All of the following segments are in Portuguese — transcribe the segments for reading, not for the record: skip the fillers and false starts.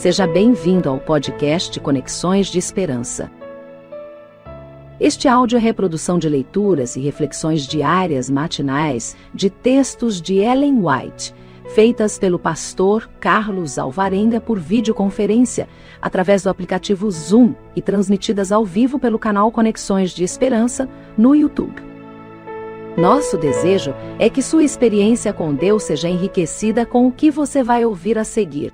Seja bem-vindo ao podcast Conexões de Esperança. Este áudio é reprodução de leituras e reflexões diárias matinais de textos de Ellen White, feitas pelo pastor Carlos Alvarenga por videoconferência, através do aplicativo Zoom e transmitidas ao vivo pelo canal Conexões de Esperança no YouTube. Nosso desejo é que sua experiência com Deus seja enriquecida com o que você vai ouvir a seguir.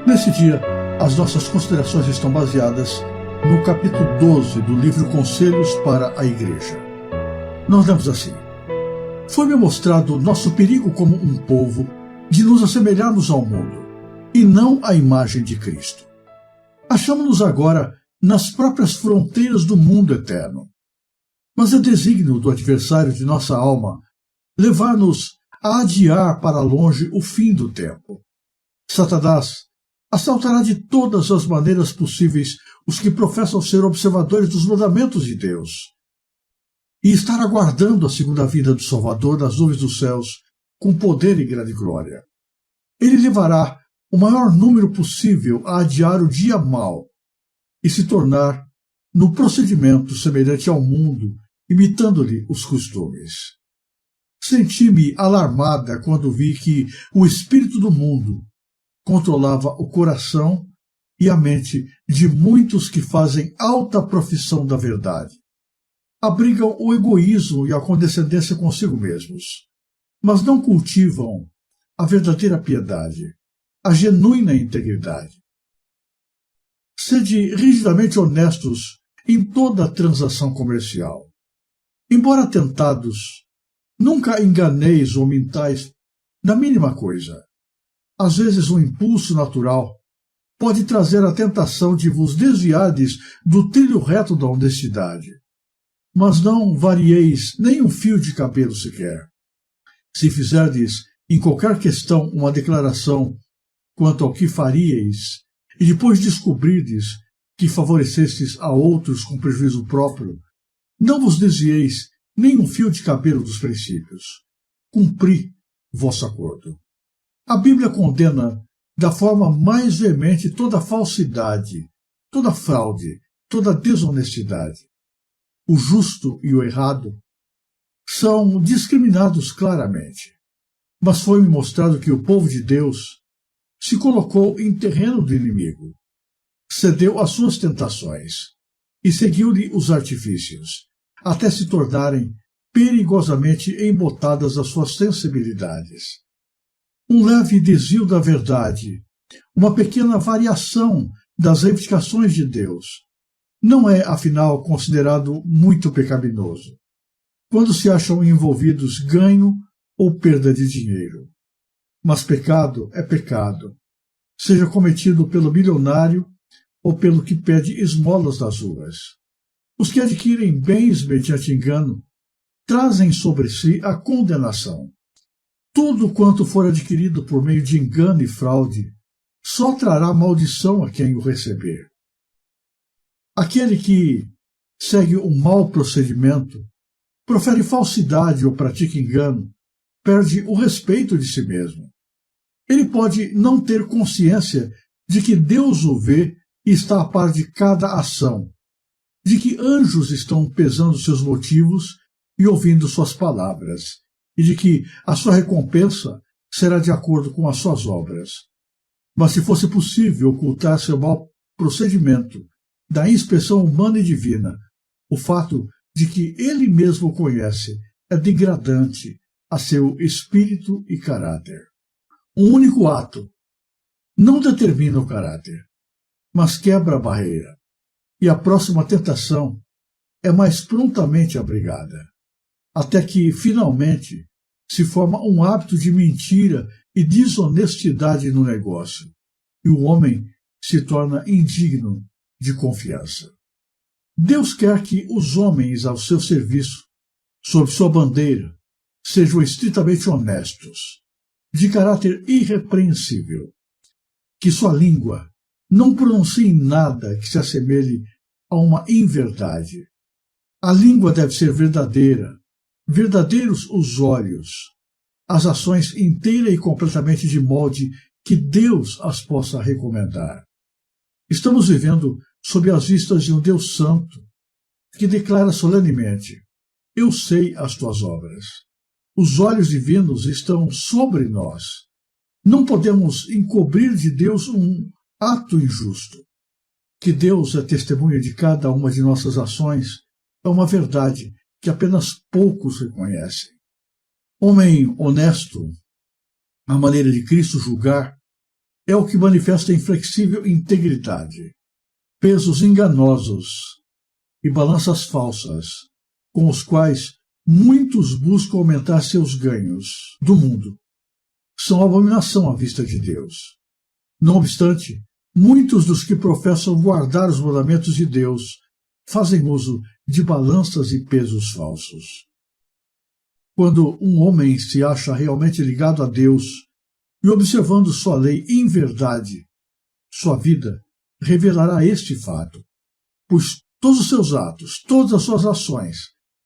Nesse dia, as nossas considerações estão baseadas no capítulo 12 do livro Conselhos para a Igreja. Nós lemos assim: Foi-me mostrado nosso perigo como um povo de nos assemelharmos ao mundo, e não à imagem de Cristo. Achamos-nos agora nas próprias fronteiras do mundo eterno. Mas é desígnio do adversário de nossa alma levar-nos a adiar para longe o fim do tempo. Satanás assaltará de todas as maneiras possíveis os que professam ser observadores dos mandamentos de Deus, e estar aguardando a segunda vinda do Salvador nas nuvens dos céus com poder e grande glória. Ele levará o maior número possível a adiar o dia mau e se tornar, no procedimento semelhante ao mundo, imitando-lhe os costumes. Senti-me alarmada quando vi que o espírito do mundo controlava o coração e a mente de muitos que fazem alta profissão da verdade. Abrigam o egoísmo e a condescendência consigo mesmos, mas não cultivam a verdadeira piedade, a genuína integridade. Sede rigidamente honestos em toda a transação comercial. Embora tentados, nunca enganeis ou mintais na mínima coisa. Às vezes um impulso natural pode trazer a tentação de vos desviardes do trilho reto da honestidade. Mas não varieis nem um fio de cabelo sequer. Se fizerdes em qualquer questão uma declaração quanto ao que faríeis, e depois descobrirdes que favorecestes a outros com prejuízo próprio, não vos desvieis nem um fio de cabelo dos princípios. Cumpri vosso acordo. A Bíblia condena da forma mais veemente toda falsidade, toda fraude, toda desonestidade. O justo e o errado são discriminados claramente. Mas foi-me mostrado que o povo de Deus se colocou em terreno do inimigo, cedeu às suas tentações e seguiu-lhe os artifícios, até se tornarem perigosamente embotadas as suas sensibilidades. Um leve desvio da verdade, uma pequena variação das reivindicações de Deus, não é, afinal, considerado muito pecaminoso, quando se acham envolvidos ganho ou perda de dinheiro. Mas pecado é pecado, seja cometido pelo milionário ou pelo que pede esmolas nas ruas. Os que adquirem bens mediante engano trazem sobre si a condenação. Tudo quanto for adquirido por meio de engano e fraude só trará maldição a quem o receber. Aquele que segue um mau procedimento, profere falsidade ou pratica engano, perde o respeito de si mesmo. Ele pode não ter consciência de que Deus o vê e está a par de cada ação, de que anjos estão pesando seus motivos e ouvindo suas palavras, e de que a sua recompensa será de acordo com as suas obras. Mas se fosse possível ocultar seu mau procedimento da inspeção humana e divina, o fato de que ele mesmo o conhece é degradante a seu espírito e caráter. Um único ato não determina o caráter, mas quebra a barreira, e a próxima tentação é mais prontamente abrigada, até que, finalmente, se forma um hábito de mentira e desonestidade no negócio, e o homem se torna indigno de confiança. Deus quer que os homens ao seu serviço, sob sua bandeira, sejam estritamente honestos, de caráter irrepreensível, que sua língua não pronuncie nada que se assemelhe a uma inverdade. A língua deve ser verdadeira, verdadeiros os olhos, as ações inteira e completamente de molde que Deus as possa recomendar. Estamos vivendo sob as vistas de um Deus santo, que declara solenemente: eu sei as tuas obras. Os olhos divinos estão sobre nós. Não podemos encobrir de Deus um ato injusto. Que Deus é testemunha de cada uma de nossas ações é uma verdade que apenas poucos reconhecem. Homem honesto, à maneira de Cristo julgar, é o que manifesta inflexível integridade. Pesos enganosos e balanças falsas, com os quais muitos buscam aumentar seus ganhos do mundo, são abominação à vista de Deus. Não obstante, muitos dos que professam guardar os mandamentos de Deus fazem uso de balanças e pesos falsos. Quando um homem se acha realmente ligado a Deus e observando sua lei em verdade, sua vida revelará este fato, pois todos os seus atos, todas as suas ações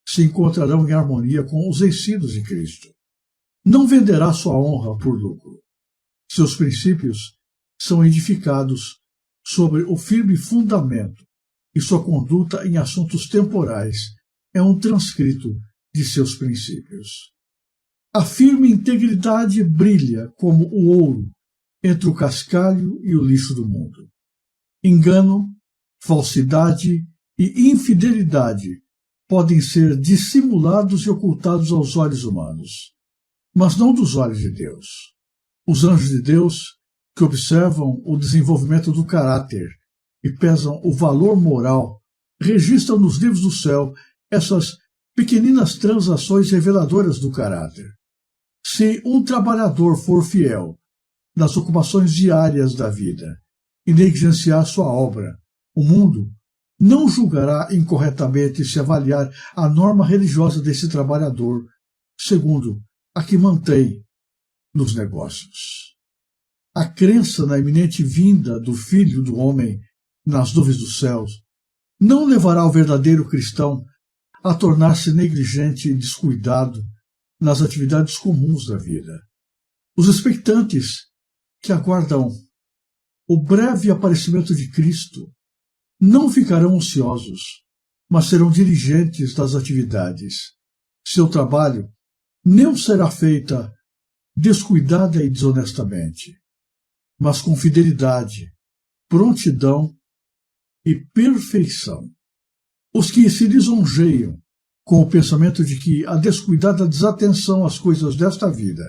se encontrarão em harmonia com os ensinos de Cristo. Não venderá sua honra por lucro. Seus princípios são edificados sobre o firme fundamento e sua conduta em assuntos temporais é um transcrito de seus princípios. A firme integridade brilha como o ouro entre o cascalho e o lixo do mundo. Engano, falsidade e infidelidade podem ser dissimulados e ocultados aos olhos humanos, mas não dos olhos de Deus. Os anjos de Deus, que observam o desenvolvimento do caráter e pesam o valor moral, registram nos livros do céu essas pequeninas transações reveladoras do caráter. Se um trabalhador for fiel nas ocupações diárias da vida e negligenciar sua obra, o mundo não julgará incorretamente se avaliar a norma religiosa desse trabalhador, segundo a que mantém nos negócios. A crença na iminente vinda do Filho do Homem nas nuvens dos céus não levará o verdadeiro cristão a tornar-se negligente e descuidado nas atividades comuns da vida. Os expectantes que aguardam o breve aparecimento de Cristo não ficarão ociosos, mas serão diligentes das atividades. Seu trabalho não será feita descuidada e desonestamente, mas com fidelidade, prontidão e perfeição. Os que se lisonjeiam com o pensamento de que a descuidada desatenção às coisas desta vida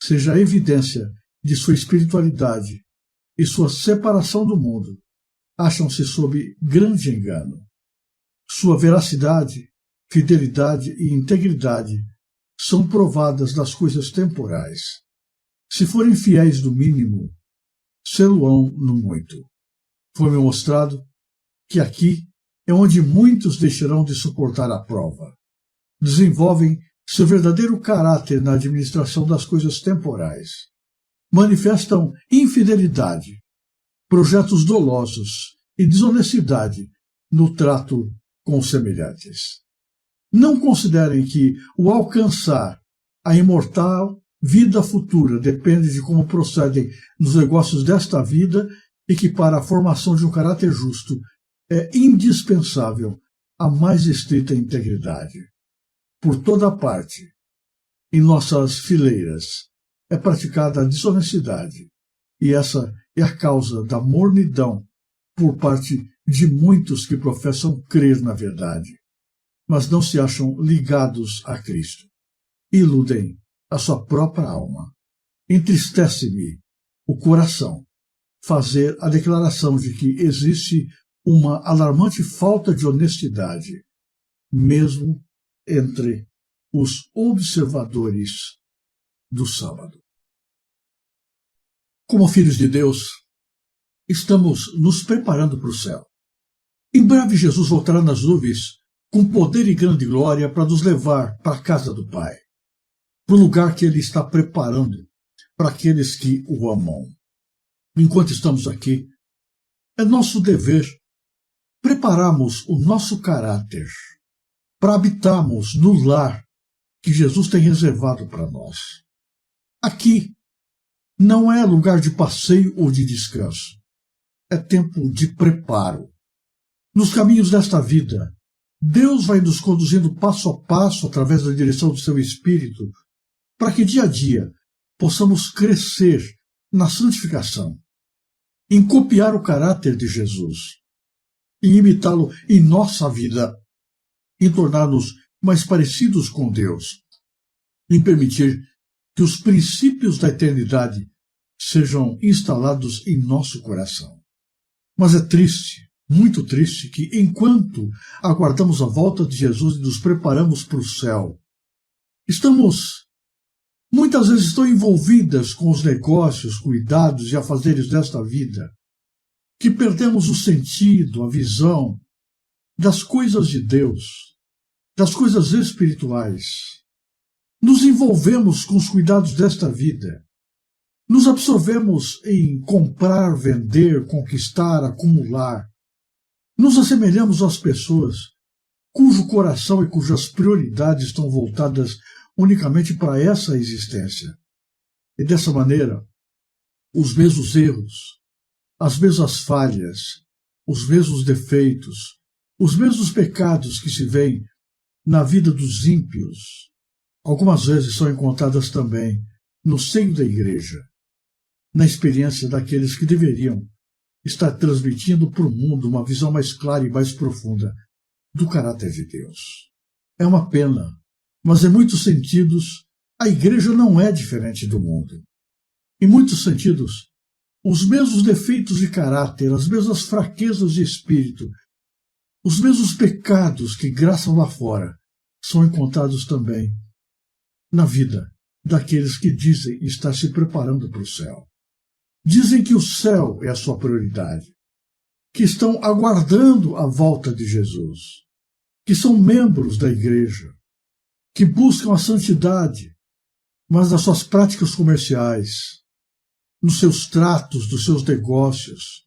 seja a evidência de sua espiritualidade e sua separação do mundo, acham-se sob grande engano. Sua veracidade, fidelidade e integridade são provadas das coisas temporais. Se forem fiéis no mínimo, sê-lo-ão no muito. Foi-me mostrado que aqui é onde muitos deixarão de suportar a prova. Desenvolvem seu verdadeiro caráter na administração das coisas temporais. Manifestam infidelidade, projetos dolosos e desonestidade no trato com os semelhantes. Não considerem que o alcançar a imortal vida futura depende de como procedem nos negócios desta vida e que para a formação de um caráter justo é indispensável a mais estrita integridade. Por toda parte, em nossas fileiras, é praticada a desonestidade, e essa é a causa da mornidão por parte de muitos que professam crer na verdade, mas não se acham ligados a Cristo. Iludem a sua própria alma. Entristece-me o coração fazer a declaração de que existe uma alarmante falta de honestidade, mesmo entre os observadores do sábado. Como filhos de Deus, estamos nos preparando para o céu. Em breve Jesus voltará nas nuvens com poder e grande glória para nos levar para a casa do Pai, para o lugar que Ele está preparando para aqueles que o amam. Enquanto estamos aqui, é nosso dever prepararmos o nosso caráter para habitarmos no lar que Jesus tem reservado para nós. Aqui não é lugar de passeio ou de descanso. É tempo de preparo. Nos caminhos desta vida, Deus vai nos conduzindo passo a passo através da direção do seu Espírito, para que dia a dia possamos crescer na santificação, em copiar o caráter de Jesus, em imitá-lo em nossa vida, em tornar-nos mais parecidos com Deus, em permitir que os princípios da eternidade sejam instalados em nosso coração. Mas é triste, muito triste, que enquanto aguardamos a volta de Jesus e nos preparamos para o céu, muitas vezes estão envolvidas com os negócios, cuidados e afazeres desta vida, que perdemos o sentido, a visão das coisas de Deus, das coisas espirituais. Nos envolvemos com os cuidados desta vida. Nos absorvemos em comprar, vender, conquistar, acumular. Nos assemelhamos às pessoas cujo coração e cujas prioridades estão voltadas unicamente para essa existência. E dessa maneira, os mesmos erros, as mesmas falhas, os mesmos defeitos, os mesmos pecados que se veem na vida dos ímpios, algumas vezes são encontradas também no seio da igreja, na experiência daqueles que deveriam estar transmitindo para o mundo uma visão mais clara e mais profunda do caráter de Deus. É uma pena, mas em muitos sentidos a igreja não é diferente do mundo. Em muitos sentidos, os mesmos defeitos de caráter, as mesmas fraquezas de espírito, os mesmos pecados que graçam lá fora são encontrados também na vida daqueles que dizem estar se preparando para o céu. Dizem que o céu é a sua prioridade, que estão aguardando a volta de Jesus, que são membros da igreja, que buscam a santidade, mas nas suas práticas comerciais, nos seus tratos, nos seus negócios,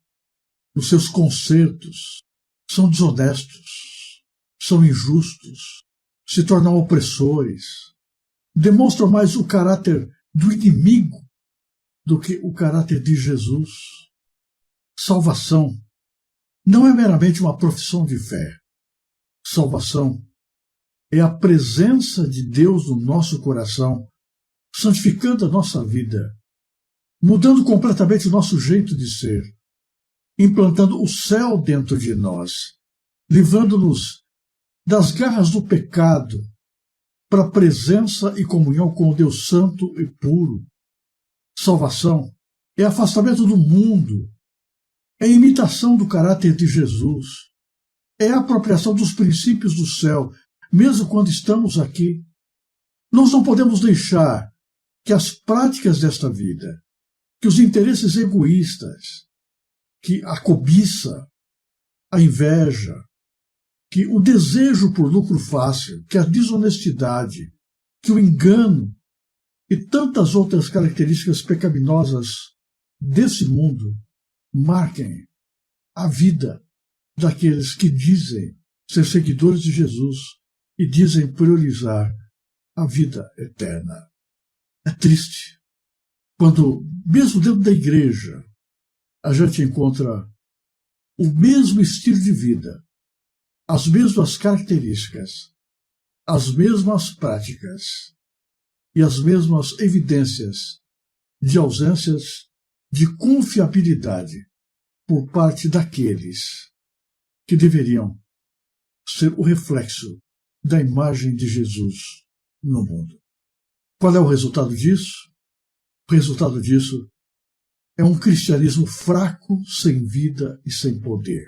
nos seus concertos, são desonestos, são injustos, se tornam opressores, demonstram mais o caráter do inimigo do que o caráter de Jesus. Salvação não é meramente uma profissão de fé. Salvação é a presença de Deus no nosso coração, santificando a nossa vida, mudando completamente o nosso jeito de ser, implantando o céu dentro de nós, livrando-nos das garras do pecado para a presença e comunhão com o Deus Santo e puro. Salvação é afastamento do mundo, é imitação do caráter de Jesus, é a apropriação dos princípios do céu, mesmo quando estamos aqui. Nós não podemos deixar que as práticas desta vida, que os interesses egoístas, que a cobiça, a inveja, que o desejo por lucro fácil, que a desonestidade, que o engano e tantas outras características pecaminosas desse mundo marquem a vida daqueles que dizem ser seguidores de Jesus e dizem priorizar a vida eterna. É triste quando, mesmo dentro da igreja, a gente encontra o mesmo estilo de vida, as mesmas características, as mesmas práticas e as mesmas evidências de ausências de confiabilidade por parte daqueles que deveriam ser o reflexo da imagem de Jesus no mundo. Qual é o resultado disso? O resultado disso é um cristianismo fraco, sem vida e sem poder.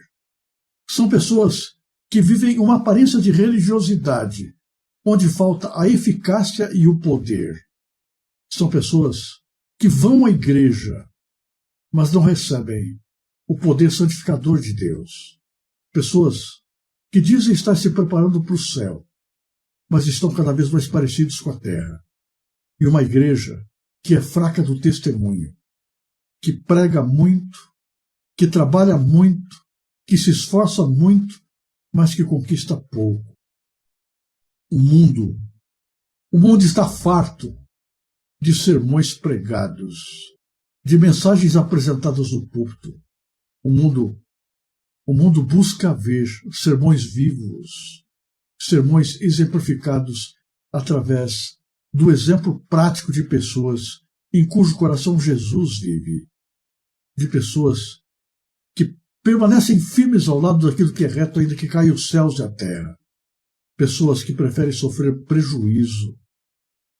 São pessoas que vivem uma aparência de religiosidade, onde falta a eficácia e o poder. São pessoas que vão à igreja, mas não recebem o poder santificador de Deus. Pessoas que dizem estar se preparando para o céu, mas estão cada vez mais parecidos com a terra. E uma igreja que é fraca do testemunho, que prega muito, que trabalha muito, que se esforça muito, mas que conquista pouco. O mundo O mundo está farto de sermões pregados, de mensagens apresentadas no púlpito. O mundo busca ver sermões vivos, sermões exemplificados através do exemplo prático de pessoas em cujo coração Jesus vive, de pessoas que permanecem firmes ao lado daquilo que é reto, ainda que caia os céus e a terra, pessoas que preferem sofrer prejuízo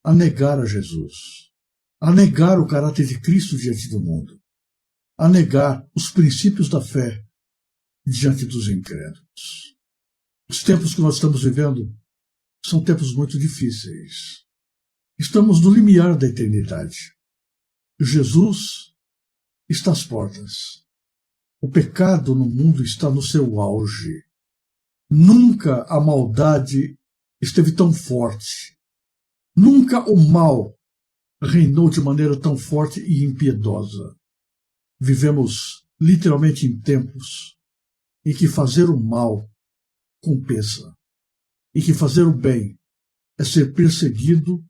a negar a Jesus, a negar o caráter de Cristo diante do mundo, a negar os princípios da fé diante dos incrédulos. Os tempos que nós estamos vivendo são tempos muito difíceis. Estamos no limiar da eternidade. Jesus está às portas. O pecado no mundo está no seu auge. Nunca a maldade esteve tão forte. Nunca o mal reinou de maneira tão forte e impiedosa. Vivemos literalmente em tempos em que fazer o mal compensa, em que fazer o bem é ser perseguido,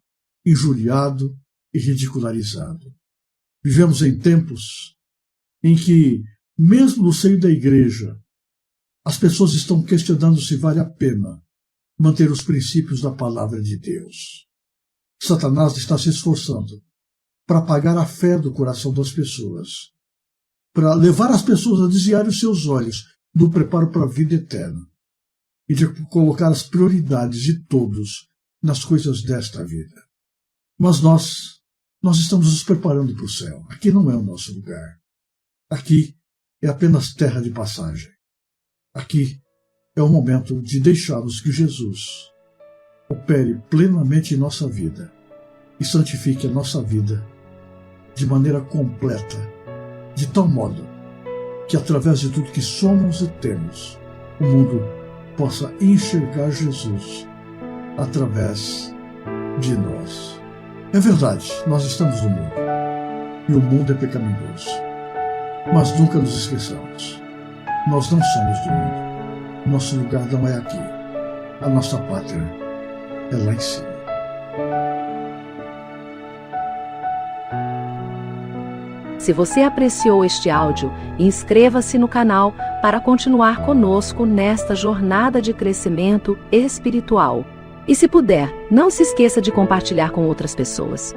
injuriado e ridicularizado. Vivemos em tempos em que, mesmo no seio da igreja, as pessoas estão questionando se vale a pena manter os princípios da palavra de Deus. Satanás está se esforçando para apagar a fé do coração das pessoas, para levar as pessoas a desviarem os seus olhos do preparo para a vida eterna e de colocar as prioridades de todos nas coisas desta vida. Mas nós estamos nos preparando para o céu. Aqui não é o nosso lugar. Aqui é apenas terra de passagem. Aqui é o momento de deixarmos que Jesus opere plenamente em nossa vida e santifique a nossa vida de maneira completa, de tal modo que, através de tudo que somos e temos, o mundo possa enxergar Jesus através de nós. É verdade, nós estamos no mundo, e o mundo é pecaminoso. Mas nunca nos esqueçamos, nós não somos do mundo. Nosso lugar não é aqui. A nossa pátria é lá em cima. Se você apreciou este áudio, inscreva-se no canal para continuar conosco nesta jornada de crescimento espiritual. E se puder, não se esqueça de compartilhar com outras pessoas.